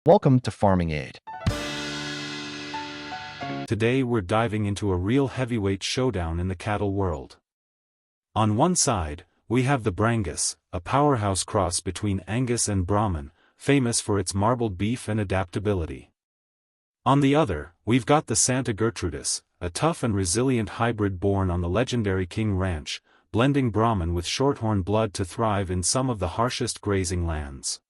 Welcome to Farming Aid. Today we're diving into a real heavyweight showdown in the cattle world. On one side, we have the Brangus, a powerhouse cross between Angus and Brahman, famous for its marbled beef and adaptability. On the other, we've got the Santa Gertrudis, a tough and resilient hybrid born on the legendary King Ranch, blending Brahman with Shorthorn blood to thrive in some of the harshest grazing lands.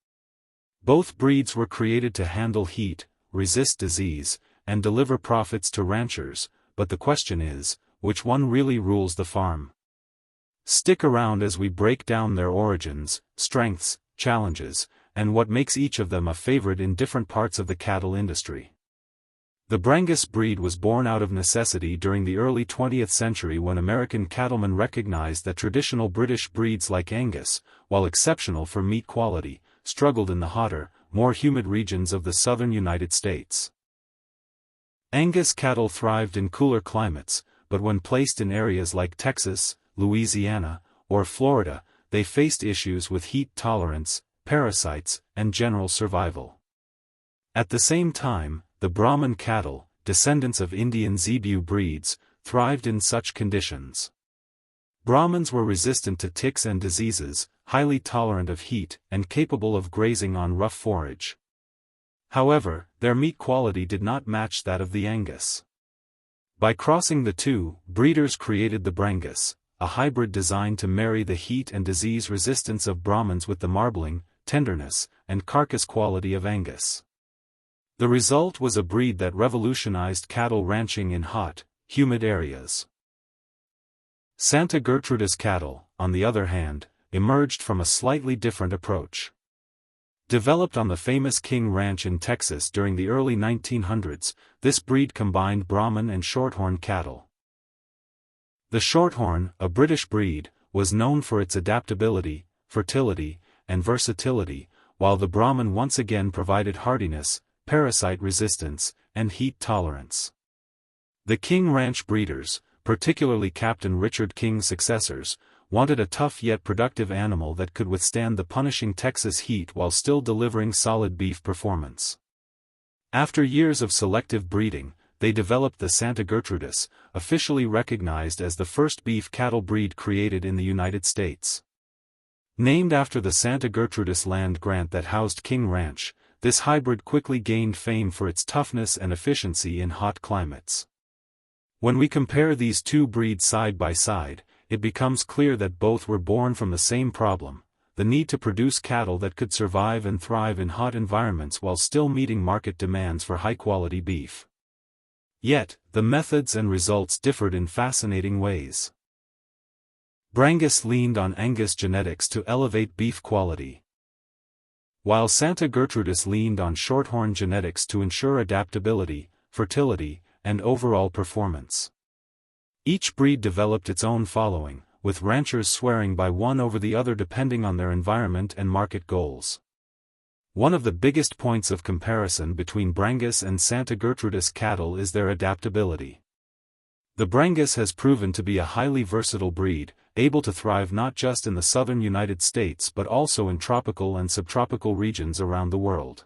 Both breeds were created to handle heat, resist disease, and deliver profits to ranchers, but the question is, which one really rules the farm? Stick around as we break down their origins, strengths, challenges, and what makes each of them a favorite in different parts of the cattle industry. The Brangus breed was born out of necessity during the early 20th century when American cattlemen recognized that traditional British breeds like Angus, while exceptional for meat quality, struggled in the hotter, more humid regions of the southern United States. Angus cattle thrived in cooler climates, but when placed in areas like Texas, Louisiana, or Florida, they faced issues with heat tolerance, parasites, and general survival. At the same time, the Brahman cattle, descendants of Indian zebu breeds, thrived in such conditions. Brahmans were resistant to ticks and diseases, highly tolerant of heat, and capable of grazing on rough forage. However, their meat quality did not match that of the Angus. By crossing the two, breeders created the Brangus, a hybrid designed to marry the heat and disease resistance of Brahmans with the marbling, tenderness, and carcass quality of Angus. The result was a breed that revolutionized cattle ranching in hot, humid areas. Santa Gertrudis cattle, on the other hand, emerged from a slightly different approach. Developed on the famous King Ranch in Texas during the early 1900s, this breed combined Brahman and Shorthorn cattle. The Shorthorn, a British breed, was known for its adaptability, fertility, and versatility, while the Brahman once again provided hardiness, parasite resistance, and heat tolerance. The King Ranch breeders, particularly Captain Richard King's successors, wanted a tough yet productive animal that could withstand the punishing Texas heat while still delivering solid beef performance. After years of selective breeding, they developed the Santa Gertrudis, officially recognized as the first beef cattle breed created in the United States. Named after the Santa Gertrudis land grant that housed King Ranch, this hybrid quickly gained fame for its toughness and efficiency in hot climates. When we compare these two breeds side by side, it becomes clear that both were born from the same problem: the need to produce cattle that could survive and thrive in hot environments while still meeting market demands for high-quality beef. Yet, the methods and results differed in fascinating ways. Brangus leaned on Angus genetics to elevate beef quality, while Santa Gertrudis leaned on Shorthorn genetics to ensure adaptability, fertility, and overall performance. Each breed developed its own following, with ranchers swearing by one over the other depending on their environment and market goals. One of the biggest points of comparison between Brangus and Santa Gertrudis cattle is their adaptability. The Brangus has proven to be a highly versatile breed, able to thrive not just in the southern United States but also in tropical and subtropical regions around the world.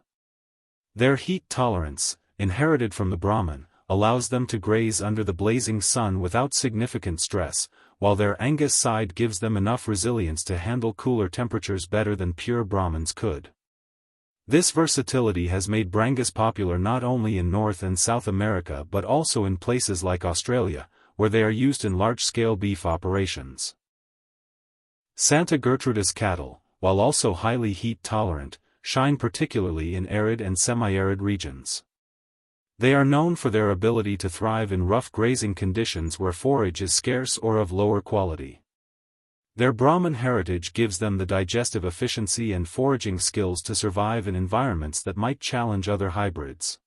Their heat tolerance, inherited from the Brahman, allows them to graze under the blazing sun without significant stress, while their Angus side gives them enough resilience to handle cooler temperatures better than pure Brahmans could. This versatility has made Brangus popular not only in North and South America but also in places like Australia, where they are used in large-scale beef operations. Santa Gertrudis cattle, while also highly heat-tolerant, shine particularly in arid and semi-arid regions. They are known for their ability to thrive in rough grazing conditions where forage is scarce or of lower quality. Their Brahman heritage gives them the digestive efficiency and foraging skills to survive in environments that might challenge other hybrids.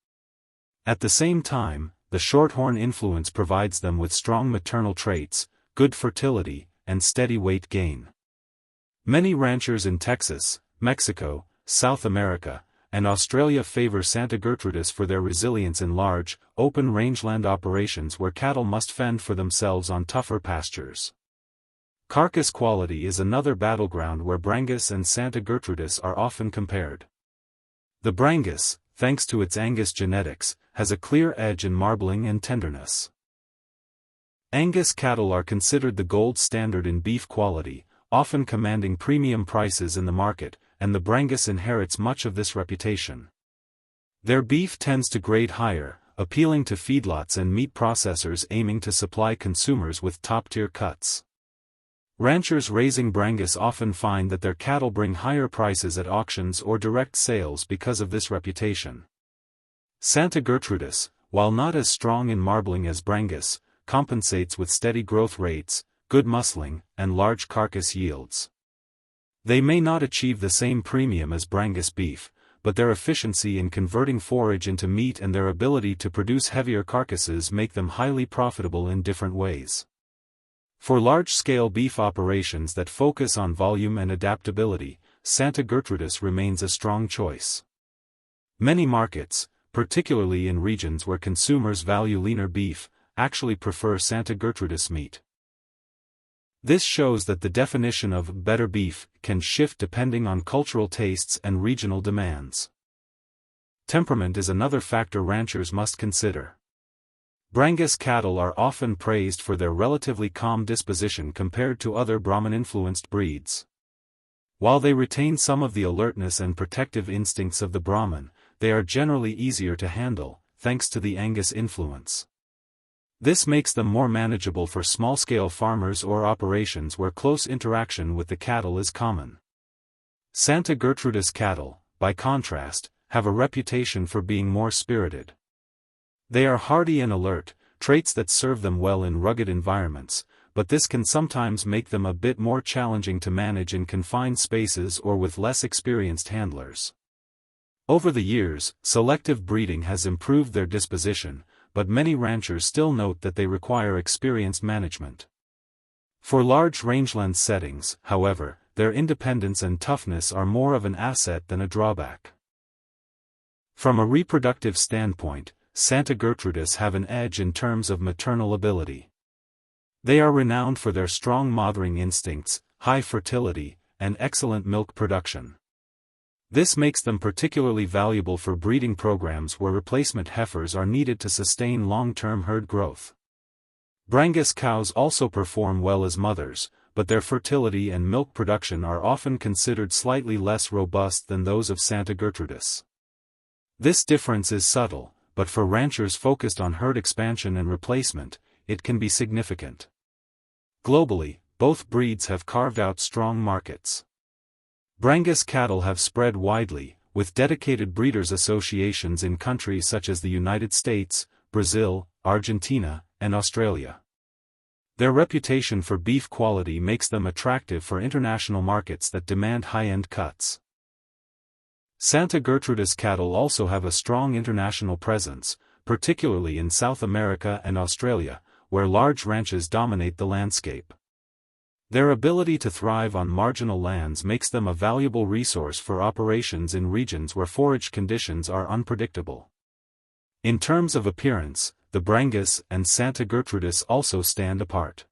At the same time, the Shorthorn influence provides them with strong maternal traits, good fertility, and steady weight gain. Many ranchers in Texas, Mexico, South America, and Australia favor Santa Gertrudis for their resilience in large, open rangeland operations where cattle must fend for themselves on tougher pastures. Carcass quality is another battleground where Brangus and Santa Gertrudis are often compared. The Brangus, thanks to its Angus genetics, has a clear edge in marbling and tenderness. Angus cattle are considered the gold standard in beef quality, often commanding premium prices in the market, and the Brangus inherits much of this reputation. Their beef tends to grade higher, appealing to feedlots and meat processors aiming to supply consumers with top-tier cuts. Ranchers raising Brangus often find that their cattle bring higher prices at auctions or direct sales because of this reputation. Santa Gertrudis, while not as strong in marbling as Brangus, compensates with steady growth rates, good muscling, and large carcass yields. They may not achieve the same premium as Brangus beef, but their efficiency in converting forage into meat and their ability to produce heavier carcasses make them highly profitable in different ways. For large-scale beef operations that focus on volume and adaptability, Santa Gertrudis remains a strong choice. Many markets, particularly in regions where consumers value leaner beef, actually prefer Santa Gertrudis meat. This shows that the definition of better beef can shift depending on cultural tastes and regional demands. Temperament is another factor ranchers must consider. Brangus cattle are often praised for their relatively calm disposition compared to other Brahman-influenced breeds. While they retain some of the alertness and protective instincts of the Brahman, they are generally easier to handle, thanks to the Angus influence. This makes them more manageable for small-scale farmers or operations where close interaction with the cattle is common. Santa Gertrudis cattle, by contrast, have a reputation for being more spirited. They are hardy and alert, traits that serve them well in rugged environments, but this can sometimes make them a bit more challenging to manage in confined spaces or with less experienced handlers. Over the years, selective breeding has improved their disposition, but many ranchers still note that they require experienced management. For large rangeland settings, however, their independence and toughness are more of an asset than a drawback. From a reproductive standpoint, Santa Gertrudis have an edge in terms of maternal ability. They are renowned for their strong mothering instincts, high fertility, and excellent milk production. This makes them particularly valuable for breeding programs where replacement heifers are needed to sustain long-term herd growth. Brangus cows also perform well as mothers, but their fertility and milk production are often considered slightly less robust than those of Santa Gertrudis. This difference is subtle, but for ranchers focused on herd expansion and replacement, it can be significant. Globally, both breeds have carved out strong markets. Brangus cattle have spread widely, with dedicated breeders' associations in countries such as the United States, Brazil, Argentina, and Australia. Their reputation for beef quality makes them attractive for international markets that demand high-end cuts. Santa Gertrudis cattle also have a strong international presence, particularly in South America and Australia, where large ranches dominate the landscape. Their ability to thrive on marginal lands makes them a valuable resource for operations in regions where forage conditions are unpredictable. In terms of appearance, the Brangus and Santa Gertrudis also stand apart.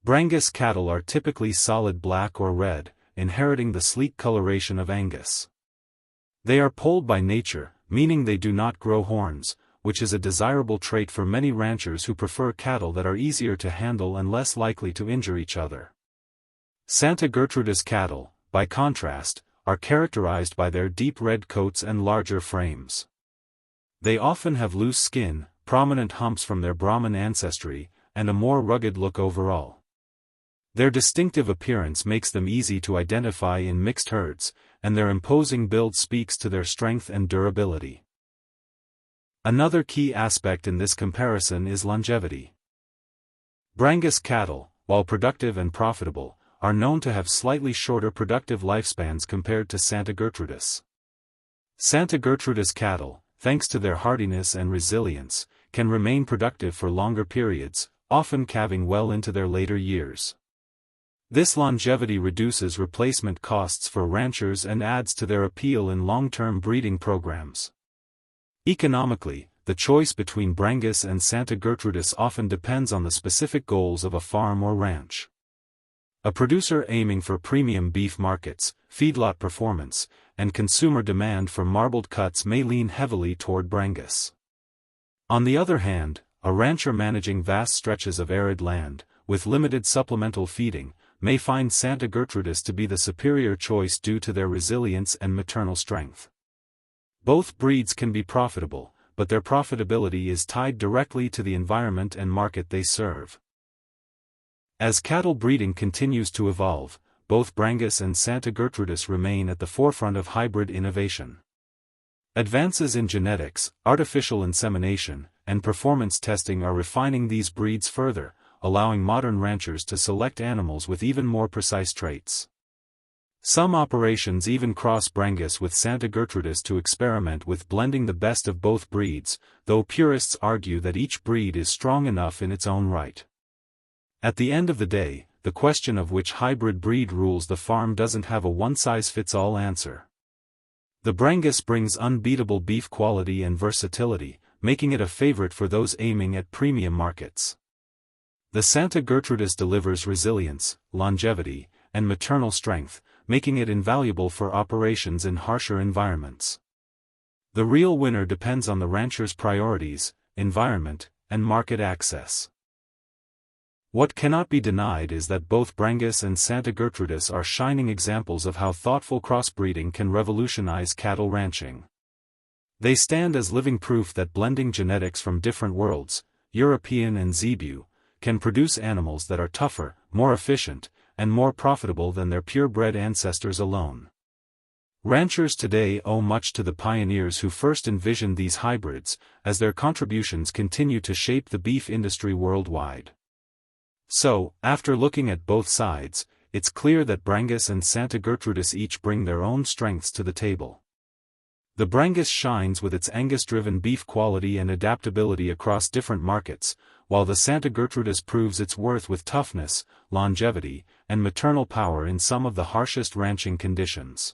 Brangus cattle are typically solid black or red, inheriting the sleek coloration of Angus. They are polled by nature, meaning they do not grow horns, which is a desirable trait for many ranchers who prefer cattle that are easier to handle and less likely to injure each other. Santa Gertrudis cattle, by contrast, are characterized by their deep red coats and larger frames. They often have loose skin, prominent humps from their Brahman ancestry, and a more rugged look overall. Their distinctive appearance makes them easy to identify in mixed herds, and their imposing build speaks to their strength and durability. Another key aspect in this comparison is longevity. Brangus cattle, while productive and profitable, are known to have slightly shorter productive lifespans compared to Santa Gertrudis. Santa Gertrudis cattle, thanks to their hardiness and resilience, can remain productive for longer periods, often calving well into their later years. This longevity reduces replacement costs for ranchers and adds to their appeal in long-term breeding programs. Economically, the choice between Brangus and Santa Gertrudis often depends on the specific goals of a farm or ranch. A producer aiming for premium beef markets, feedlot performance, and consumer demand for marbled cuts may lean heavily toward Brangus. On the other hand, a rancher managing vast stretches of arid land, with limited supplemental feeding, may find Santa Gertrudis to be the superior choice due to their resilience and maternal strength. Both breeds can be profitable, but their profitability is tied directly to the environment and market they serve. As cattle breeding continues to evolve, both Brangus and Santa Gertrudis remain at the forefront of hybrid innovation. Advances in genetics, artificial insemination, and performance testing are refining these breeds further, allowing modern ranchers to select animals with even more precise traits. Some operations even cross Brangus with Santa Gertrudis to experiment with blending the best of both breeds, though purists argue that each breed is strong enough in its own right. At the end of the day, the question of which hybrid breed rules the farm doesn't have a one-size-fits-all answer. The Brangus brings unbeatable beef quality and versatility, making it a favorite for those aiming at premium markets. The Santa Gertrudis delivers resilience, longevity, and maternal strength, making it invaluable for operations in harsher environments. The real winner depends on the rancher's priorities, environment, and market access. What cannot be denied is that both Brangus and Santa Gertrudis are shining examples of how thoughtful crossbreeding can revolutionize cattle ranching. They stand as living proof that blending genetics from different worlds, European and Zebu, can produce animals that are tougher, more efficient, and more profitable than their purebred ancestors alone. Ranchers today owe much to the pioneers who first envisioned these hybrids, as their contributions continue to shape the beef industry worldwide. So, after looking at both sides, it's clear that Brangus and Santa Gertrudis each bring their own strengths to the table. The Brangus shines with its Angus-driven beef quality and adaptability across different markets, while the Santa Gertrudis proves its worth with toughness, longevity, and maternal power in some of the harshest ranching conditions.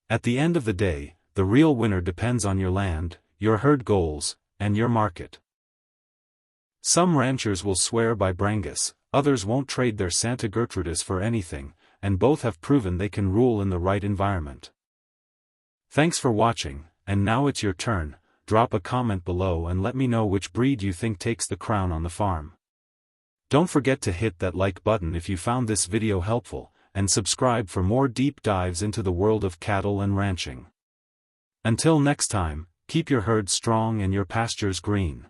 At the end of the day, the real winner depends on your land, your herd goals, and your market. Some ranchers will swear by Brangus, others won't trade their Santa Gertrudis for anything, and both have proven they can rule in the right environment. Thanks for watching, and now it's your turn. Drop a comment below and let me know which breed you think takes the crown on the farm. Don't forget to hit that like button if you found this video helpful, and subscribe for more deep dives into the world of cattle and ranching. Until next time, keep your herd strong and your pastures green.